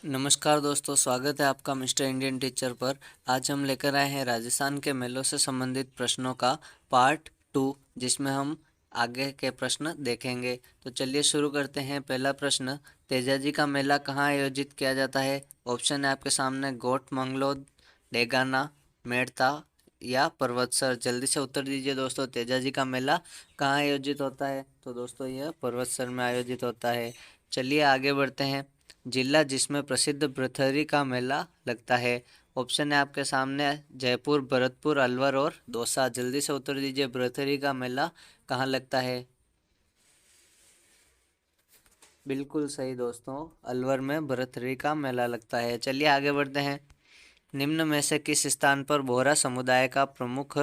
नमस्कार दोस्तों, स्वागत है आपका मिस्टर इंडियन टीचर पर। आज हम लेकर आए हैं राजस्थान के मेलों से संबंधित प्रश्नों का पार्ट 2, जिसमें हम आगे के प्रश्न देखेंगे। तो चलिए शुरू करते हैं। पहला प्रश्न, तेजाजी का मेला कहाँ आयोजित किया जाता है? ऑप्शन है आपके सामने गोट मंगलोद, डेगाना, मेड़ता या पर्वतसर। जल्दी से उत्तर दीजिए दोस्तों, तेजाजी का मेला कहाँ आयोजित होता है? तो दोस्तों यह पर्वतसर में आयोजित होता है। चलिए आगे बढ़ते हैं। जिला जिसमें प्रसिद्ध ब्रथरी का मेला लगता है। ऑप्शन है आपके सामने जयपुर, भरतपुर, अलवर और दौसा। जल्दी से उत्तर दीजिए, ब्रथरी का मेला कहाँ लगता है? बिल्कुल सही दोस्तों, अलवर में भरतरी का मेला लगता है। चलिए आगे बढ़ते हैं। निम्न में से किस स्थान पर बोहरा समुदाय का प्रमुख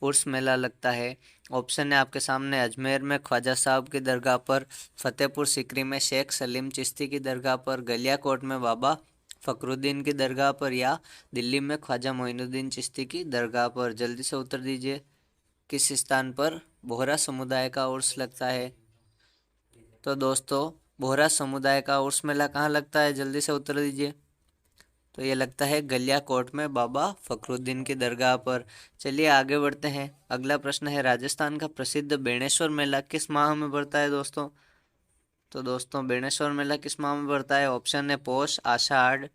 उर्स मेला लगता है? ऑप्शन है आपके सामने अजमेर में ख्वाजा साहब की दरगाह पर, फतेहपुर सीकरी में शेख सलीम चिश्ती की दरगाह पर, गलियाकोट में बाबा फखरुद्दीन की दरगाह पर या दिल्ली में ख्वाजा मोइनुद्दीन चिश्ती की दरगाह पर। जल्दी से उत्तर दीजिए, किस स्थान पर बोहरा समुदाय का उर्स लगता है? तो दोस्तों, बोहरा समुदाय का उर्स मेला कहाँ लगता है? जल्दी से उत्तर दीजिए। तो ये लगता है गलियाकोट में बाबा फखरुद्दीन की दरगाह पर। चलिए आगे बढ़ते हैं। अगला प्रश्न है, राजस्थान का प्रसिद्ध बेणेश्वर मेला किस माह में पड़ता है दोस्तों? तो दोस्तों, बेणेश्वर मेला किस माह में पड़ता है? ऑप्शन है पोष, आषाढ़,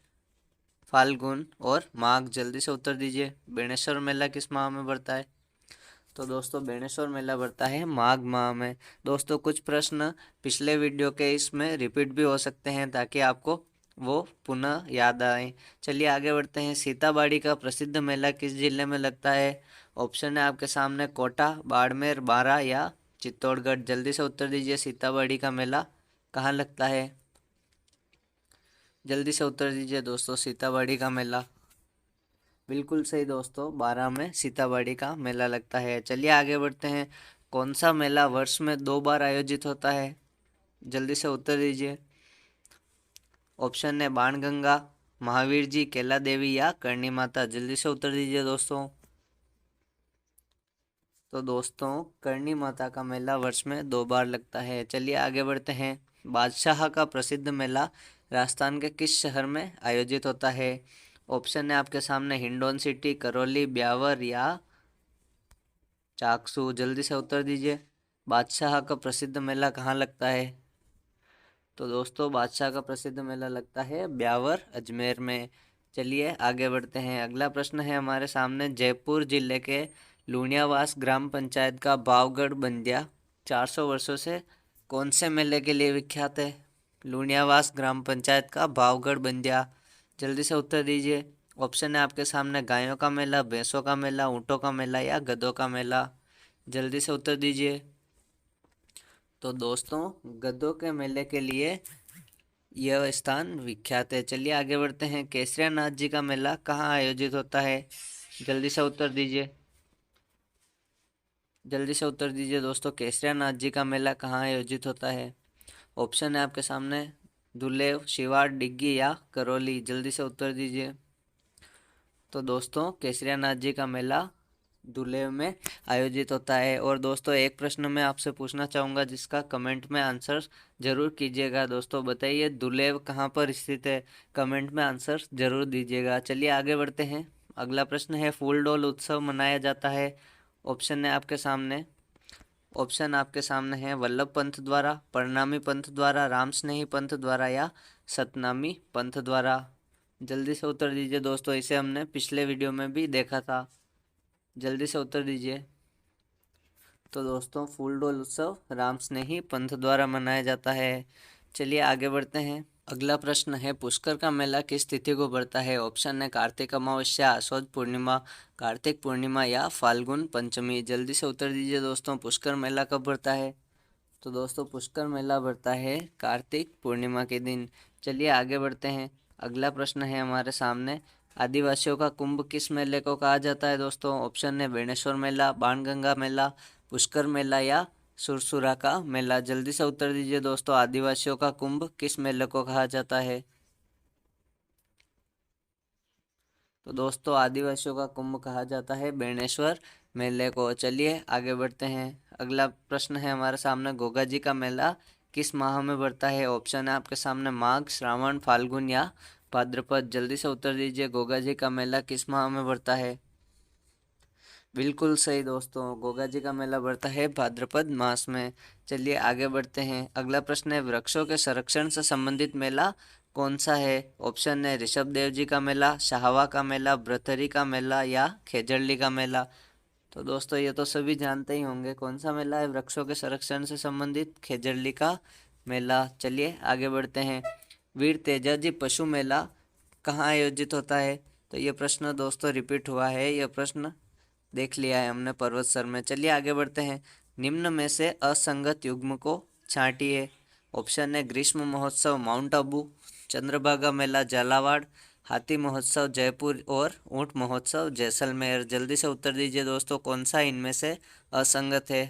फाल्गुन और माघ। जल्दी से उत्तर दीजिए, बेणेश्वर मेला किस माह में पड़ता है? तो दोस्तों, बेणेश्वर मेला बढ़ता है माघ माह में। दोस्तों, कुछ प्रश्न पिछले वीडियो के इसमें रिपीट भी हो सकते हैं ताकि आपको वो पुनः याद आए। चलिए आगे बढ़ते हैं। सीताबाड़ी का प्रसिद्ध मेला किस जिले में लगता है? ऑप्शन है आपके सामने कोटा, बाड़मेर, बारा या चित्तौड़गढ़। जल्दी से उत्तर दीजिए, सीताबाड़ी का मेला कहाँ लगता है? जल्दी से उत्तर दीजिए दोस्तों, सीताबाड़ी का मेला बिल्कुल सही दोस्तों, 12 में सीताबाड़ी का मेला लगता है। चलिए आगे बढ़ते हैं। कौन सा मेला वर्ष में 2 बार आयोजित होता है? जल्दी से उत्तर दीजिए। ऑप्शन है बाणगंगा, महावीर जी, कैला देवी या करणी माता। जल्दी से उत्तर दीजिए दोस्तों। तो दोस्तों, करणी माता का मेला वर्ष में 2 बार लगता है। चलिए आगे बढ़ते हैं। बादशाह का प्रसिद्ध मेला राजस्थान के किस शहर में आयोजित होता है? ऑप्शन है आपके सामने हिंडौन सिटी, करौली, ब्यावर या चाकसू। जल्दी से उत्तर दीजिए, बादशाह का प्रसिद्ध मेला कहाँ लगता है? तो दोस्तों, बादशाह का प्रसिद्ध मेला लगता है ब्यावर, अजमेर में। चलिए आगे बढ़ते हैं। अगला प्रश्न है हमारे सामने, जयपुर जिले के लूणियावास ग्राम पंचायत का भावगढ़ बंदिया 400 वर्षों से कौन से मेले के लिए विख्यात है? लूणियावास ग्राम पंचायत का भावगढ़ बंदिया। जल्दी से उत्तर दीजिए। ऑप्शन है आपके सामने गायों का मेला, भैंसों का मेला, ऊँटों का मेला या गधों का मेला। जल्दी से उत्तर दीजिए। तो दोस्तों, गधों के मेले के लिए यह स्थान विख्यात है। चलिए आगे बढ़ते हैं। केसरिया नाथ जी का मेला कहाँ आयोजित होता है? जल्दी से उत्तर दीजिए। जल्दी से उत्तर दीजिए दोस्तों, केसरिया नाथ जी का मेला कहाँ आयोजित होता है? ऑप्शन है आपके सामने दुलेव, शिवाड़, डिग्गी या करौली। जल्दी से उत्तर दीजिए। तो दोस्तों, केसरिया नाथ जी का मेला दुलेव में आयोजित होता है। और दोस्तों, एक प्रश्न मैं आपसे पूछना चाहूँगा जिसका कमेंट में आंसर जरूर कीजिएगा। दोस्तों बताइए, दुलेव कहाँ पर स्थित है? कमेंट में आंसर जरूर दीजिएगा। चलिए आगे बढ़ते हैं। अगला प्रश्न है, फूलडोल उत्सव मनाया जाता है। ऑप्शन है आपके सामने ऑप्शन आपके सामने है वल्लभ पंथ द्वारा, परनामी पंथ द्वारा, राम स्नेही पंथ द्वारा या सतनामी पंथ द्वारा। जल्दी से उत्तर दीजिए दोस्तों, इसे हमने पिछले वीडियो में भी देखा था। जल्दी से उत्तर दीजिए। तो दोस्तों, फूलडोल उत्सव राम स्नेही पंथ द्वारा मनाया जाता है। चलिए आगे बढ़ते हैं। अगला प्रश्न है, पुष्कर का मेला किस तिथि को पड़ता है? ऑप्शन है कार्तिक अमावस्या, आषाढ़ पूर्णिमा, कार्तिक पूर्णिमा या फाल्गुन पंचमी। जल्दी से उत्तर दीजिए दोस्तों, पुष्कर मेला कब पड़ता है? तो दोस्तों, पुष्कर मेला पड़ता है कार्तिक पूर्णिमा के दिन। चलिए आगे बढ़ते हैं। अगला प्रश्न है हमारे सामने, आदिवासियों का कुंभ किस मेले को कहा जाता है दोस्तों? ऑप्शन है बेणेश्वर मेला, बाणगंगा मेला, पुष्कर मेला या सुरसुरा का मेला। जल्दी से उत्तर दीजिए दोस्तों, आदिवासियों का कुंभ किस मेले को कहा जाता है? तो दोस्तों, आदिवासियों का कुंभ कहा जाता है बेणेश्वर मेले को। चलिए आगे बढ़ते हैं। अगला प्रश्न है हमारे सामने, गोगा जी का मेला किस माह में पड़ता है? ऑप्शन है आपके सामने माघ, श्रावण, फाल्गुन या भाद्रपद, जल्दी से उत्तर दीजिए। गोगा जी का मेला किस माह में पड़ता है? बिल्कुल सही दोस्तों, गोगा जी का मेला बढ़ता है भाद्रपद मास में। चलिए आगे बढ़ते हैं। अगला प्रश्न है, वृक्षों के संरक्षण से संबंधित मेला कौन सा है? ऑप्शन है ऋषभ देव जी का मेला, शाहवा का मेला, भृतहरि का मेला या खेजड़ली का मेला। तो दोस्तों ये तो सभी जानते ही होंगे, कौन सा मेला है वृक्षों के संरक्षण से संबंधित? खेजड़ली का मेला। चलिए आगे बढ़ते हैं। वीर तेजाजी पशु मेला कहाँ आयोजित होता है? तो ये प्रश्न दोस्तों रिपीट हुआ है, यह प्रश्न देख लिया है हमने पर्वत सर में। चलिए आगे बढ़ते हैं। निम्न में से असंगत युग्म को छांटिए। ऑप्शन है ग्रीष्म महोत्सव माउंट आबू, चंद्रभागा मेला झालावाड़, हाथी महोत्सव जयपुर और ऊंट महोत्सव जैसलमेर। जल्दी से उत्तर दीजिए दोस्तों, कौन सा इनमें से असंगत है?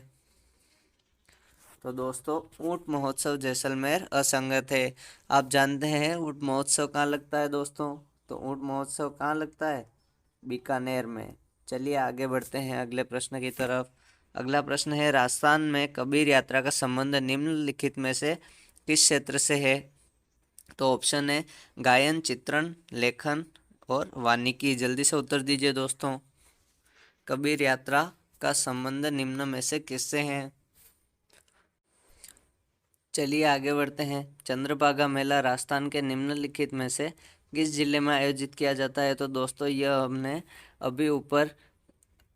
तो दोस्तों ऊंट महोत्सव जैसलमेर असंगत है। आप जानते हैं ऊंट महोत्सव कहाँ लगता है दोस्तों? तो ऊंट महोत्सव कहाँ लगता है? बीकानेर में। चलिए आगे बढ़ते हैं अगले प्रश्न की तरफ। अगला प्रश्न है, राजस्थान में कबीर यात्रा का संबंध निम्नलिखित में से किस क्षेत्र से है? तो ऑप्शन है गायन, चित्रण, लेखन और वानिकी। जल्दी से उत्तर दीजिए दोस्तों, कबीर यात्रा का संबंध निम्न में से किससे है? चलिए आगे बढ़ते हैं। चंद्रभागा मेला राजस्थान के निम्नलिखित में से किस जिले में आयोजित किया जाता है? तो दोस्तों यह हमने अभी ऊपर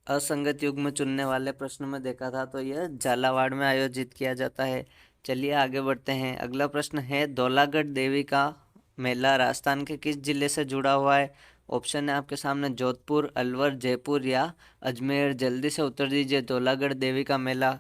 असंगत युग्म चुनने वाले प्रश्न में देखा था, तो यह झालावाड़ में आयोजित किया जाता है। चलिए आगे बढ़ते हैं। अगला प्रश्न है, धौलागढ़ देवी का मेला राजस्थान के किस जिले से जुड़ा हुआ है? ऑप्शन है आपके सामने जोधपुर, अलवर, जयपुर या अजमेर। जल्दी से उत्तर दीजिए, धौलागढ़ देवी का मेला।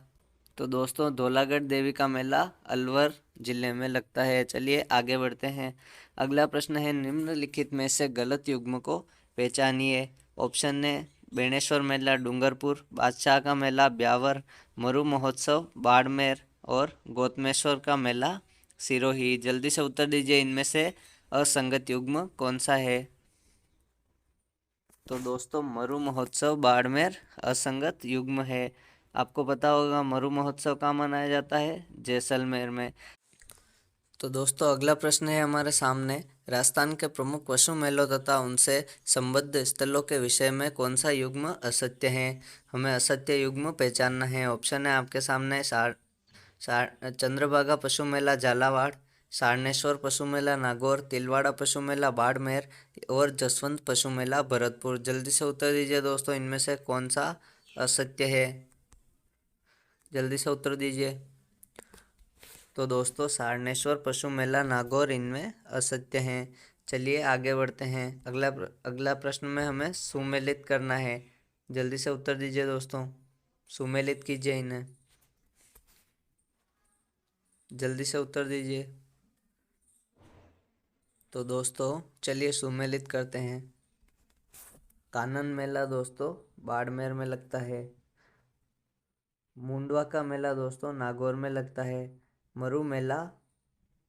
तो दोस्तों धौलागढ़ देवी का मेला अलवर जिले में लगता है। चलिए आगे बढ़ते हैं। अगला प्रश्न है, निम्नलिखित में से गलत युग्म को पहचानिए। ऑप्शन है बेणेश्वर मेला डूंगरपुर, बादशाह का मेला ब्यावर, मरु महोत्सव बाड़मेर और गौतमेश्वर का मेला सिरोही। जल्दी से उत्तर दीजिए, इनमें से असंगत युग्म कौन सा है? तो दोस्तों मरु महोत्सव बाड़मेर असंगत युग्म है। आपको पता होगा मरु महोत्सव कहाँ मनाया जाता है? जैसलमेर में। तो दोस्तों अगला प्रश्न है हमारे सामने, राजस्थान के प्रमुख पशु मेलों तथा उनसे संबद्ध स्थलों के विषय में कौन सा युग्म असत्य है? हमें असत्य युग्म पहचानना है। ऑप्शन है आपके सामने चंद्रभागा पशु मेला झालावाड़, सारनेश्वर पशु मेला नागौर, तिलवाड़ा पशु मेला बाड़मेर और जसवंत पशु मेला भरतपुर। जल्दी से उत्तर दीजिए दोस्तों, इनमें से कौन सा असत्य है? जल्दी से उत्तर दीजिए। तो दोस्तों सारनेश्वर पशु मेला नागौर इनमें असत्य हैं। चलिए आगे बढ़ते हैं। अगला प्रश्न में हमें सुमेलित करना है। जल्दी से उत्तर दीजिए दोस्तों, सुमेलित कीजिए इन्हें। जल्दी से उत्तर दीजिए। तो दोस्तों चलिए सुमेलित करते हैं। कानन मेला दोस्तों बाड़मेर में लगता है, मुंडवा का मेला दोस्तों नागौर में लगता है, मरु मेला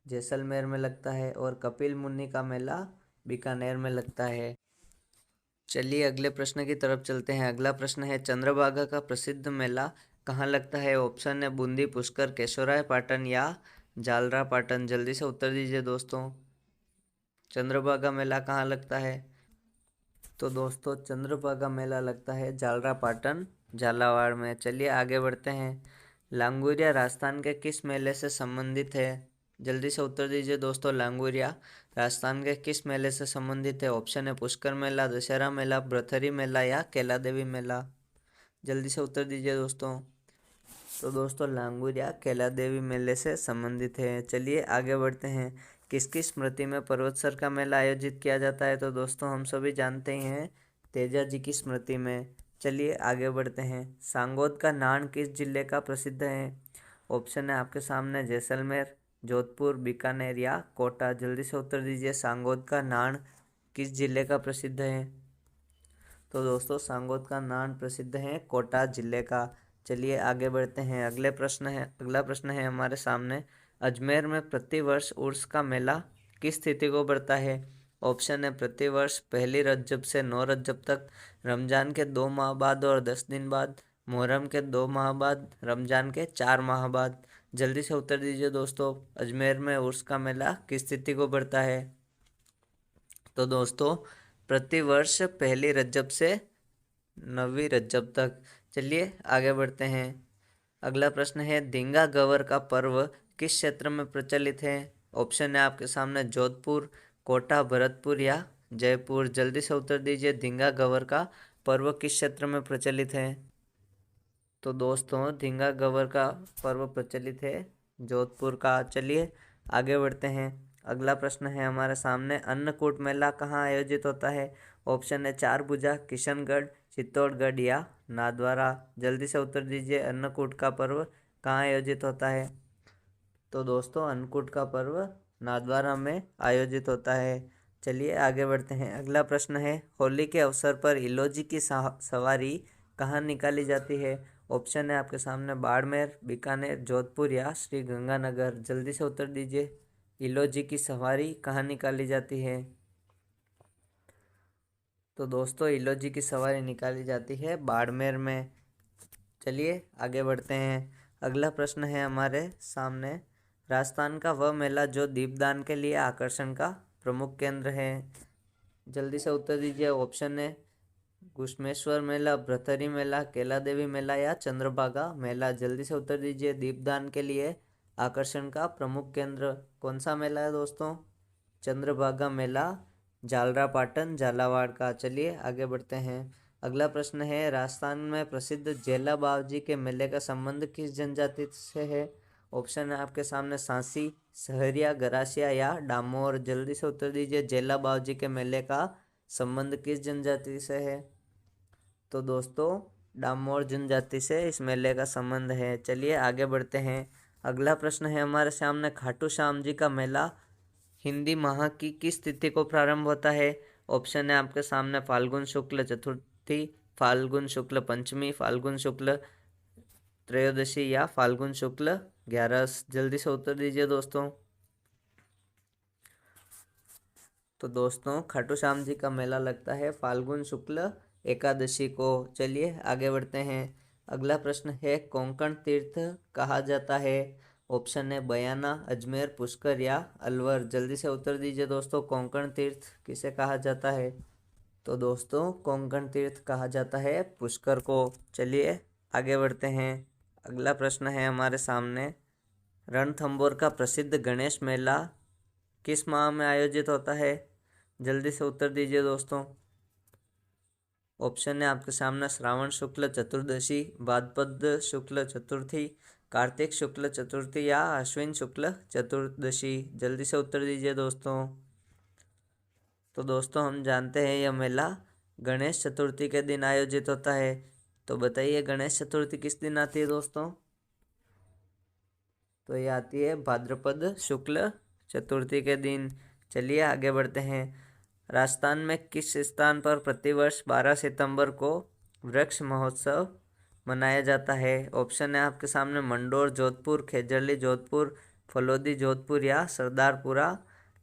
जैसलमेर में लगता है और कपिल मुनि का मेला बीकानेर में लगता है। चलिए अगले प्रश्न की तरफ चलते हैं। अगला प्रश्न है, चंद्रभागा का प्रसिद्ध मेला कहाँ लगता है? ऑप्शन है बूंदी, पुष्कर, केशोराय पाटन या जालरा पाटन। जल्दी से उत्तर दीजिए दोस्तों, चंद्रभागा मेला कहाँ लगता है? तो दोस्तों चंद्रभागा मेला लगता है जालरा पाटन झालावाड़ में। चलिए आगे बढ़ते हैं। लांगुरिया राजस्थान के किस मेले से संबंधित है? जल्दी से उत्तर दीजिए दोस्तों, लांगुरिया राजस्थान के किस मेले से संबंधित है? ऑप्शन है पुष्कर मेला, दशहरा मेला, भृतहरि मेला या कैला देवी मेला। जल्दी से उत्तर दीजिए दोस्तों। तो दोस्तों लांगुरिया कैला देवी मेले से संबंधित है। चलिए आगे बढ़ते हैं। किसकी स्मृति में पर्वतसर का मेला आयोजित किया जाता है? तो दोस्तों हम सभी जानते ही हैं, तेजा जी की स्मृति में। चलिए आगे बढ़ते हैं। सांगोद का नान किस जिले का प्रसिद्ध है? ऑप्शन है आपके सामने जैसलमेर, जोधपुर, बीकानेर या कोटा। जल्दी से उत्तर दीजिए, सांगोद का नान किस जिले का प्रसिद्ध है? तो दोस्तों सांगोद का नान प्रसिद्ध है कोटा जिले का। चलिए आगे बढ़ते हैं। अगला प्रश्न है हमारे सामने, अजमेर में प्रतिवर्ष उर्स का मेला किस तिथि को बढ़ता है? ऑप्शन है प्रतिवर्ष पहली रजब से 9 रजब तक, रमजान के 2 माह बाद और 10 दिन बाद, मुहर्रम के 2 माह बाद, रमजान के 4 माह बाद। जल्दी से उत्तर दीजिए दोस्तों, अजमेर में उर्स का मेला किस तिथि को बढ़ता है? तो दोस्तों प्रतिवर्ष पहली रज्जब से 9वीं रज्जब तक। चलिए आगे बढ़ते हैं। अगला प्रश्न है धींगा गवर का पर्व किस क्षेत्र में प्रचलित है। ऑप्शन है आपके सामने जोधपुर, कोटा, भरतपुर या जयपुर। जल्दी से उत्तर दीजिए, धींगा गवर का पर्व किस क्षेत्र में प्रचलित है। तो दोस्तों धींगा गवर का पर्व प्रचलित है जोधपुर का। चलिए आगे बढ़ते हैं। अगला प्रश्न है हमारे सामने अन्नकूट मेला कहाँ आयोजित होता है। ऑप्शन है चारभुजा, किशनगढ़, चित्तौड़गढ़ या नाथद्वारा। जल्दी से उत्तर दीजिए, अन्नकूट का पर्व कहाँ आयोजित होता है। तो दोस्तों अन्नकूट का पर्व नाथद्वारा में आयोजित होता है। चलिए आगे बढ़ते हैं। अगला प्रश्न है होली के अवसर पर इलोजी की सवारी कहाँ निकाली जाती है। ऑप्शन है आपके सामने बाड़मेर, बीकानेर, जोधपुर या श्री गंगानगर। जल्दी से उत्तर दीजिए, इलोजी की सवारी कहाँ निकाली जाती है। तो दोस्तों इलोजी की सवारी निकाली जाती है बाड़मेर में। चलिए आगे बढ़ते हैं। अगला प्रश्न है हमारे सामने राजस्थान का वह मेला जो दीपदान के लिए आकर्षण का प्रमुख केंद्र है। जल्दी से उत्तर दीजिए। ऑप्शन है घुश्मेश्वर मेला, भ्रतरी मेला, कैला देवी मेला या चंद्रभागा मेला। जल्दी से उत्तर दीजिए, दीपदान के लिए आकर्षण का प्रमुख केंद्र कौन सा मेला है दोस्तों। चंद्रभागा मेला जालरा पाटन झालावाड़ का। चलिए आगे बढ़ते हैं। अगला प्रश्न है राजस्थान में प्रसिद्ध जेला बावजी के मेले का संबंध किस जनजाति से है। ऑप्शन है आपके सामने सांसी, सहरिया, गरासिया या डामोर। जल्दी से उत्तर दीजिए, जेला बावजी के मेले का संबंध किस जनजाति से है। तो दोस्तों डामोर जनजाति से इस मेले का संबंध है। चलिए आगे बढ़ते हैं। अगला प्रश्न है हमारे सामने खाटू श्याम जी का मेला हिंदी माह की किस तिथि को प्रारंभ होता है। ऑप्शन है आपके सामने फाल्गुन शुक्ल चतुर्थी, फाल्गुन शुक्ल पंचमी, फाल्गुन शुक्ल त्रयोदशी या फाल्गुन शुक्ल 11। जल्दी से उत्तर दीजिए दोस्तों। तो दोस्तों खाटू श्याम जी का मेला लगता है फाल्गुन शुक्ल एकादशी को। चलिए आगे बढ़ते हैं। अगला प्रश्न है कोंकण तीर्थ कहा जाता है। ऑप्शन है बयाना, अजमेर, पुष्कर या अलवर। जल्दी से उत्तर दीजिए दोस्तों, कोंकण तीर्थ किसे कहा जाता है। तो दोस्तों कोंकण तीर्थ कहा जाता है पुष्कर को। चलिए आगे बढ़ते हैं। अगला प्रश्न है हमारे सामने रणथंभौर का प्रसिद्ध गणेश मेला किस माह में आयोजित होता है। जल्दी से उत्तर दीजिए दोस्तों। ऑप्शन है आपके सामने श्रावण शुक्ल चतुर्दशी, भाद्रपद शुक्ल चतुर्थी, कार्तिक शुक्ल चतुर्थी या अश्विन शुक्ल चतुर्दशी। जल्दी से उत्तर दीजिए दोस्तों। तो दोस्तों हम जानते हैं यह मेला गणेश चतुर्थी के दिन आयोजित होता है। तो बताइए गणेश चतुर्थी किस दिन आती है दोस्तों। तो ये आती है भाद्रपद शुक्ल चतुर्थी के दिन। चलिए आगे बढ़ते हैं। राजस्थान में किस स्थान पर प्रतिवर्ष 12 सितंबर को वृक्ष महोत्सव मनाया जाता है। ऑप्शन है आपके सामने मंडोर जोधपुर, खेजड़ली जोधपुर, फलोदी जोधपुर या सरदारपुरा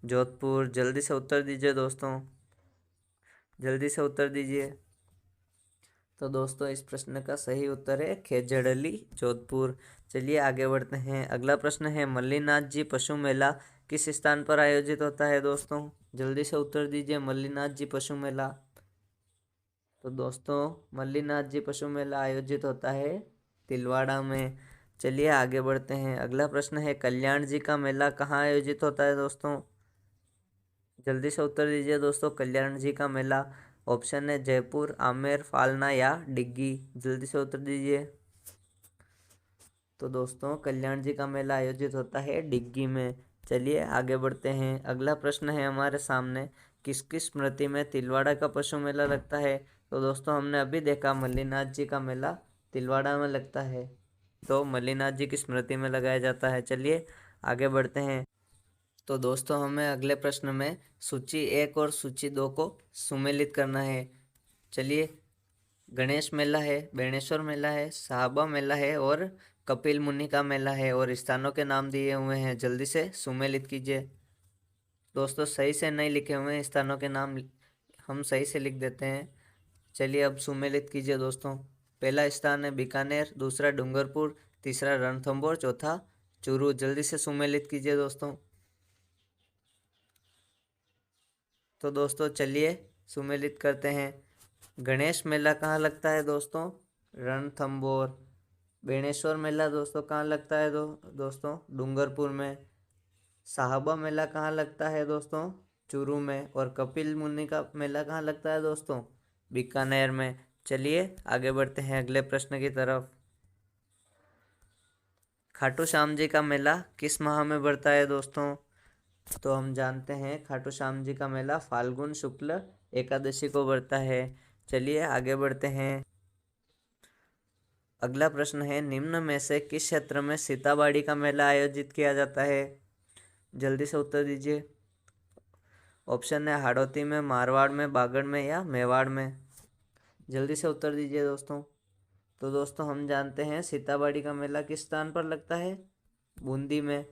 जोधपुर। जल्दी से उत्तर दीजिए दोस्तों, जल्दी से उत्तर दीजिए। तो दोस्तों इस प्रश्न का सही उत्तर है खेजड़ली जोधपुर। चलिए आगे बढ़ते हैं। अगला प्रश्न है मल्लीनाथ जी पशु मेला किस स्थान पर आयोजित होता है दोस्तों। जल्दी से उत्तर दीजिए, मल्लीनाथ जी पशु मेला। तो दोस्तों मल्लीनाथ जी पशु मेला आयोजित होता है तिलवाड़ा में। चलिए आगे बढ़ते हैं। अगला प्रश्न है कल्याण जी का मेला कहाँ आयोजित होता है दोस्तों। जल्दी से उत्तर दीजिए दोस्तों, कल्याण जी का मेला। ऑप्शन है जयपुर, आमेर, फालना या डिग्गी। जल्दी से उत्तर दीजिए। तो दोस्तों कल्याण जी का मेला आयोजित होता है डिग्गी में। चलिए आगे बढ़ते हैं। अगला प्रश्न है हमारे सामने किसकी स्मृति में तिलवाड़ा का पशु मेला लगता है। तो दोस्तों हमने अभी देखा मल्लीनाथ जी का मेला तिलवाड़ा में लगता है, तो मल्लीनाथ जी की स्मृति में लगाया जाता है। चलिए आगे बढ़ते हैं। तो दोस्तों हमें अगले प्रश्न में सूची 1 और सूची 2 को सुमेलित करना है। चलिए गणेश मेला है, बेणेश्वर मेला है, साहबा मेला है और कपिल मुनि का मेला है और स्थानों के नाम दिए हुए हैं। जल्दी से सुमेलित कीजिए दोस्तों, सही से नहीं लिखे हुए हैं स्थानों के नाम, हम सही से लिख देते हैं। चलिए अब सुमेलित कीजिए दोस्तों। पहला स्थान है बीकानेर, दूसरा डूंगरपुर, तीसरा रणथंभौर, चौथा चूरू। जल्दी से सुमेलित कीजिए दोस्तों। तो दोस्तों चलिए सुमेलित करते हैं। गणेश मेला कहाँ लगता है दोस्तों? रणथंभौर। बेणेश्वर मेला दोस्तों कहाँ लगता है दोस्तों? डूंगरपुर में। साहबा मेला कहाँ लगता है दोस्तों? चूरू में। और कपिल मुनि का मेला कहाँ लगता है दोस्तों? बीकानेर में। चलिए आगे बढ़ते हैं अगले प्रश्न की तरफ। खाटू श्याम जी का मेला किस माह में पड़ता है दोस्तों? तो हम जानते हैं खाटू श्याम जी का मेला फाल्गुन शुक्ल एकादशी को पड़ता है। चलिए आगे बढ़ते हैं। अगला प्रश्न है, निम्न में से किस क्षेत्र में सीताबाड़ी का मेला आयोजित किया जाता है? जल्दी से उत्तर दीजिए। ऑप्शन है हाड़ौती में, मारवाड़ में, बागड़ में या मेवाड़ में। जल्दी से उत्तर दीजिए दोस्तों। तो दोस्तों हम जानते हैं सीताबाड़ी का मेला किस स्थान पर लगता है? बूंदी में।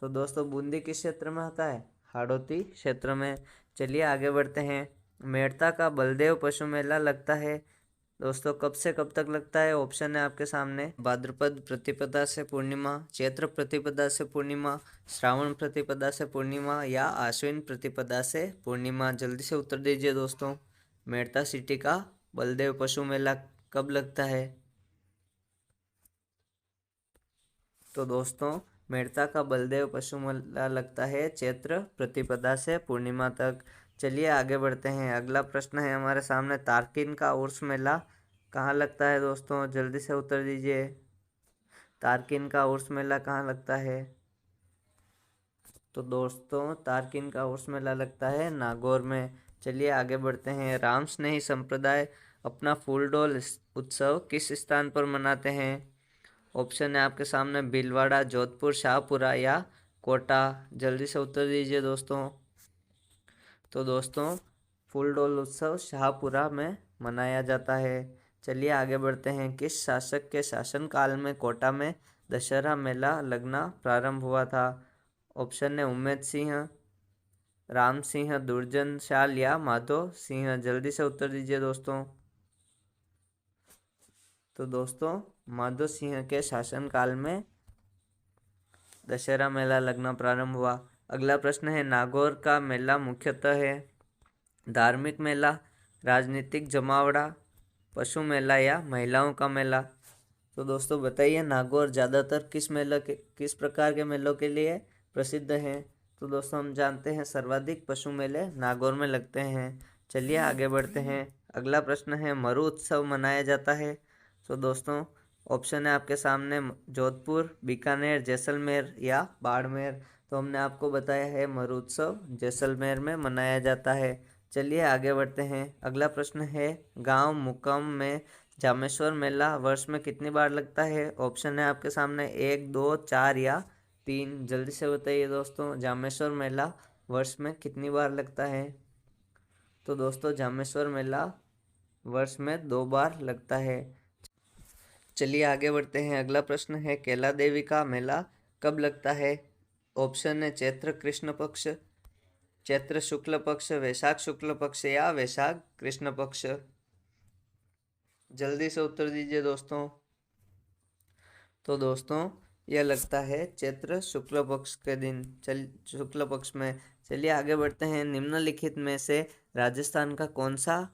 तो दोस्तों बूंदी किस क्षेत्र में आता है? हाड़ौती क्षेत्र में। चलिए आगे बढ़ते हैं। मेड़ता का बलदेव पशु मेला लगता है दोस्तों कब से कब तक लगता है? ऑप्शन है आपके सामने, भाद्रपद प्रतिपदा से पूर्णिमा, चैत्र प्रतिपदा से पूर्णिमा, श्रावण प्रतिपदा से पूर्णिमा या आश्विन प्रतिपदा से पूर्णिमा। जल्दी से उत्तर दीजिए दोस्तों। मेड़ता सिटी का बलदेव पशु मेला कब लगता है? तो दोस्तों मेड़ता का बलदेव पशु मेला लगता है चैत्र प्रतिपदा से पूर्णिमा तक। चलिए आगे बढ़ते हैं। अगला प्रश्न है हमारे सामने, तारकिन का उर्स मेला कहाँ लगता है दोस्तों? जल्दी से उत्तर दीजिए। तारकिन का उर्स मेला कहाँ लगता है? तो दोस्तों तारकिन का उर्स मेला लगता है नागौर में। चलिए आगे बढ़ते हैं। राम स्नेही संप्रदाय अपना फूलडोल उत्सव किस स्थान पर मनाते हैं? ऑप्शन है आपके सामने, भीलवाड़ा, जोधपुर, शाहपुरा या कोटा। जल्दी से उत्तर दीजिए दोस्तों। तो दोस्तों फूलडोल उत्सव शाहपुरा में मनाया जाता है। चलिए आगे बढ़ते हैं। किस शासक के शासनकाल में कोटा में दशहरा मेला लगना प्रारंभ हुआ था? ऑप्शन है उम्मेद सिंह, राम सिंह, दुर्जन शाल या माधो सिंह। जल्दी से उत्तर दीजिए दोस्तों। तो दोस्तों माधो सिंह के शासनकाल में दशहरा मेला लगना प्रारंभ हुआ। अगला प्रश्न है, नागौर का मेला मुख्यतः है धार्मिक मेला, राजनीतिक जमावड़ा, पशु मेला या महिलाओं का मेला। तो दोस्तों बताइए नागौर ज़्यादातर किस प्रकार के मेलों के लिए प्रसिद्ध है? तो दोस्तों हम जानते हैं सर्वाधिक पशु मेले नागौर में लगते हैं। चलिए आगे बढ़ते हैं। अगला प्रश्न है, मरु उत्सव मनाया जाता है? तो दोस्तों ऑप्शन है आपके सामने, जोधपुर, बीकानेर, जैसलमेर या बाड़मेर। तो हमने आपको बताया है मरु उत्सव जैसलमेर में मनाया जाता है। चलिए आगे बढ़ते हैं। अगला प्रश्न है, गांव मुकाम में जामेश्वर मेला वर्ष में कितनी बार लगता है? ऑप्शन है आपके सामने, 1, 2, 4 या 3। जल्दी से बताइए दोस्तों जामेश्वर मेला वर्ष में कितनी बार लगता है? तो दोस्तों जामेश्वर मेला वर्ष में 2 बार लगता है। चलिए आगे बढ़ते हैं। अगला प्रश्न है, कैला देवी का मेला कब लगता है? ऑप्शन है चैत्र कृष्ण पक्ष, चैत्र शुक्ल पक्ष, वैशाख शुक्ल पक्ष या वैशाख कृष्ण पक्ष। जल्दी से उत्तर दीजिए दोस्तों। तो दोस्तों यह लगता है चैत्र शुक्ल पक्ष के दिन, शुक्ल पक्ष में। चलिए आगे बढ़ते हैं। निम्नलिखित में से राजस्थान का कौन सा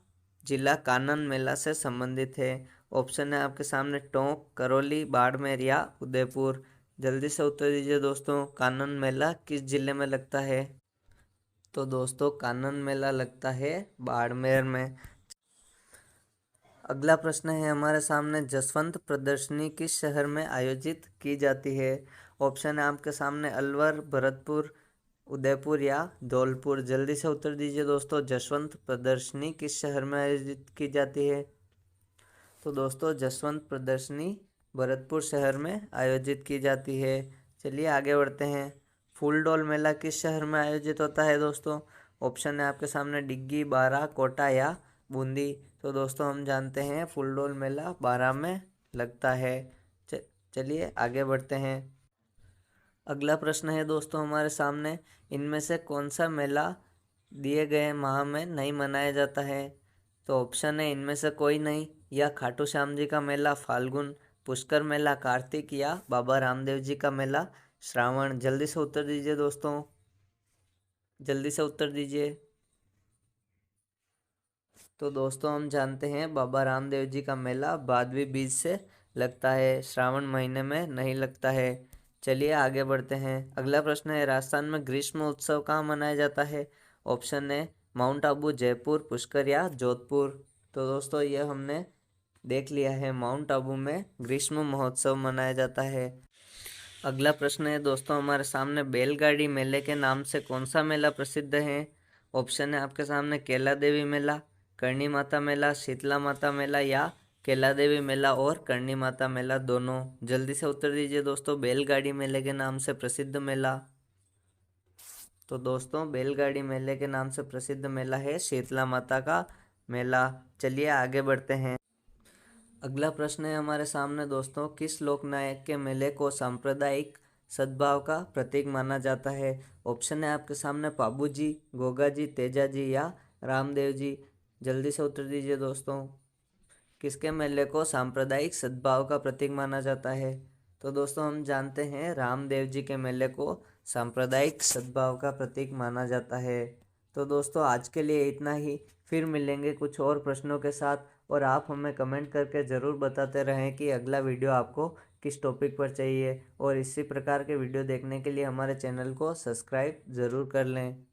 जिला कानन मेला से संबंधित है? ऑप्शन है आपके सामने, टोंक, करौली, बाड़मेर या उदयपुर। जल्दी से उत्तर दीजिए दोस्तों। कानन मेला किस जिले में लगता है? तो दोस्तों कानन मेला लगता है बाड़मेर में। अगला प्रश्न है हमारे सामने, जसवंत प्रदर्शनी किस शहर में आयोजित की जाती है? ऑप्शन है आपके सामने, अलवर, भरतपुर, उदयपुर या धौलपुर। जल्दी से उत्तर दीजिए दोस्तों। जसवंत प्रदर्शनी किस शहर में आयोजित की जाती है? तो दोस्तों जसवंत प्रदर्शनी भरतपुर शहर में आयोजित की जाती है। चलिए आगे बढ़ते हैं। फूलडोल मेला किस शहर में आयोजित होता है दोस्तों? ऑप्शन है आपके सामने, डिग्गी, बारा, कोटा या बूंदी। तो दोस्तों हम जानते हैं फूलडोल मेला बारा में लगता है। चलिए आगे बढ़ते हैं। अगला प्रश्न है दोस्तों हमारे सामने, इनमें से कौन सा मेला दिए गए माह में नहीं मनाया जाता है? तो ऑप्शन है इनमें से कोई नहीं, या खाटू श्याम जी का मेला फाल्गुन, पुष्कर मेला कार्तिक या बाबा रामदेव जी का मेला श्रावण। जल्दी से उत्तर दीजिए दोस्तों। जल्दी से उत्तर दीजिए। तो दोस्तों हम जानते हैं बाबा रामदेव जी का मेला भादवी बीज से लगता है, श्रावण महीने में नहीं लगता है। चलिए आगे बढ़ते हैं। अगला प्रश्न है, राजस्थान में ग्रीष्म उत्सव कहाँ मनाया जाता है? ऑप्शन है माउंट आबू, जयपुर, पुष्कर या जोधपुर। तो दोस्तों ये हमने देख लिया है, माउंट आबू में ग्रीष्म महोत्सव मनाया जाता है। अगला प्रश्न है दोस्तों हमारे सामने, बैलगाड़ी मेले के नाम से कौन सा मेला प्रसिद्ध है? ऑप्शन है आपके सामने कैला देवी मेला, करणी माता मेला, शीतला माता मेला या कैला देवी मेला और करणी माता मेला दोनों। जल्दी से उत्तर दीजिए दोस्तों, बैलगाड़ी मेले के नाम से प्रसिद्ध मेला। तो दोस्तों बैलगाड़ी मेले के नाम से प्रसिद्ध मेला है शीतला माता का मेला। चलिए आगे बढ़ते हैं। अगला प्रश्न है हमारे सामने दोस्तों, किस लोकनायक के मेले को सांप्रदायिक सद्भाव का प्रतीक माना जाता है? ऑप्शन है आपके सामने पाबू जी, गोगा जी, तेजा जी या रामदेव जी। जल्दी से उत्तर दीजिए दोस्तों, किसके मेले को सांप्रदायिक सद्भाव का प्रतीक माना जाता है? तो दोस्तों हम जानते हैं रामदेव जी के मेले को सांप्रदायिक सद्भाव का प्रतीक माना जाता है। तो दोस्तों आज के लिए इतना ही, फिर मिलेंगे कुछ और प्रश्नों के साथ। और आप हमें कमेंट करके ज़रूर बताते रहें कि अगला वीडियो आपको किस टॉपिक पर चाहिए, और इसी प्रकार के वीडियो देखने के लिए हमारे चैनल को सब्सक्राइब ज़रूर कर लें।